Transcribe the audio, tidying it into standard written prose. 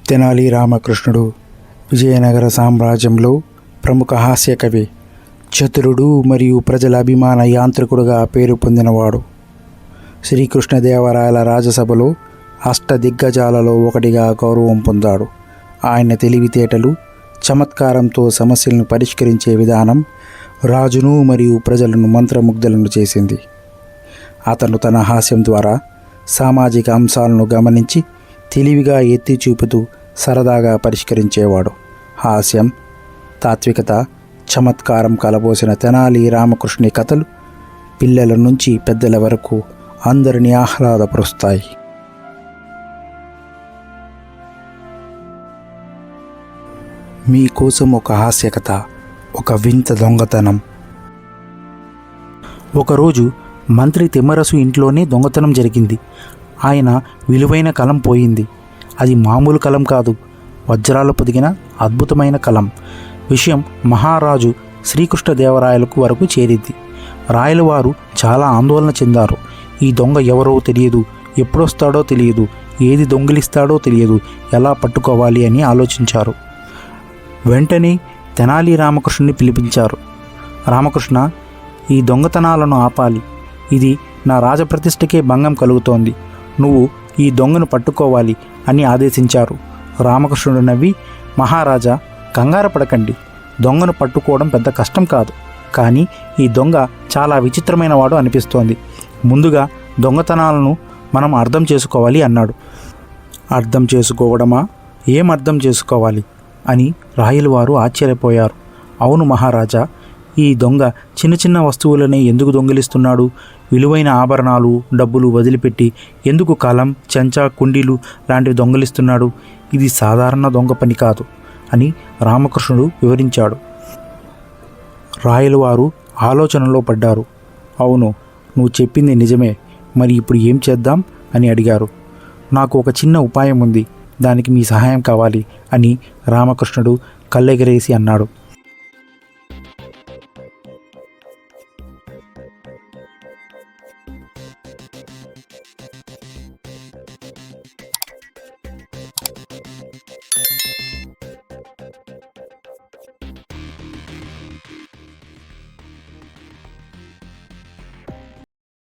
తెనాలి రామకృష్ణుడు విజయనగర సామ్రాజ్యంలో ప్రముఖ హాస్య కవి, చతురుడు మరియు ప్రజల అభిమాన యాంత్రికుడుగా పేరు పొందినవాడు. శ్రీకృష్ణదేవరాయల రాజసభలో అష్టదిగ్గజాలలో ఒకటిగా గౌరవం పొందాడు. ఆయన తెలివితేటలు, చమత్కారంతో సమస్యలను పరిష్కరించే విధానం రాజును మరియు ప్రజలను మంత్రముగ్ధులను చేసింది. అతను తన హాస్యం ద్వారా సామాజిక అంశాలను గమనించి తెలివిగా ఎత్తి చూపుతూ సరదాగా పరిష్కరించేవాడు. హాస్యం, తాత్వికత, చమత్కారం కలబోసిన తెనాలి రామకృష్ణుని కథలు పిల్లల నుంచి పెద్దల వరకు అందరినీ ఆహ్లాదపరుస్తాయి. మీకోసం ఒక హాస్య కథ, ఒక వింత దొంగతనం. ఒకరోజు మంత్రి తిమ్మరసు ఇంట్లోనే దొంగతనం జరిగింది. ఆయన విలువైన కలం పోయింది. అది మామూలు కలం కాదు, వజ్రాలు పొదిగిన అద్భుతమైన కలం. విషయం మహారాజు శ్రీకృష్ణదేవరాయలకు వరకు చేరింది. రాయలవారు చాలా ఆందోళన చెందారు. ఈ దొంగ ఎవరో తెలియదు, ఎప్పుడొస్తాడో తెలియదు, ఏది దొంగిలిస్తాడో తెలియదు, ఎలా పట్టుకోవాలి అని ఆలోచించారు. వెంటనే తెనాలి రామకృష్ణుని పిలిపించారు. రామకృష్ణ, ఈ దొంగతనాలను ఆపాలి. ఇది నా రాజప్రతిష్టకే భంగం కలుగుతోంది. నువ్వు ఈ దొంగను పట్టుకోవాలి అని ఆదేశించారు. రామకృష్ణుడు నవ్వి, మహారాజా, కంగారు పడకండి. దొంగను పట్టుకోవడం పెద్ద కష్టం కాదు. కానీ ఈ దొంగ చాలా విచిత్రమైన వాడు అనిపిస్తోంది. ముందుగా దొంగతనాలను మనం అర్థం చేసుకోవాలి అన్నాడు. అర్థం చేసుకోవడమా? ఏం అర్థం చేసుకోవాలి అని రాయలవారు ఆశ్చర్యపోయారు. అవును మహారాజా, ఈ దొంగ చిన్న చిన్న వస్తువులనే ఎందుకు దొంగిలిస్తున్నాడు? విలువైన ఆభరణాలు, డబ్బులు వదిలిపెట్టి ఎందుకు కలం, చెంచా, కుండీలు లాంటివి దొంగిలిస్తున్నాడు? ఇది సాధారణ దొంగ పని కాదు అని రామకృష్ణుడు వివరించాడు. రాయలవారు ఆలోచనలో పడ్డారు. అవును, నువ్వు చెప్పింది నిజమే. మరి ఇప్పుడు ఏం చేద్దాం అని అడిగారు. నాకు ఒక చిన్న ఉపాయం ఉంది, దానికి మీ సహాయం కావాలి అని రామకృష్ణుడు కళ్ళెగరేసి అన్నాడు.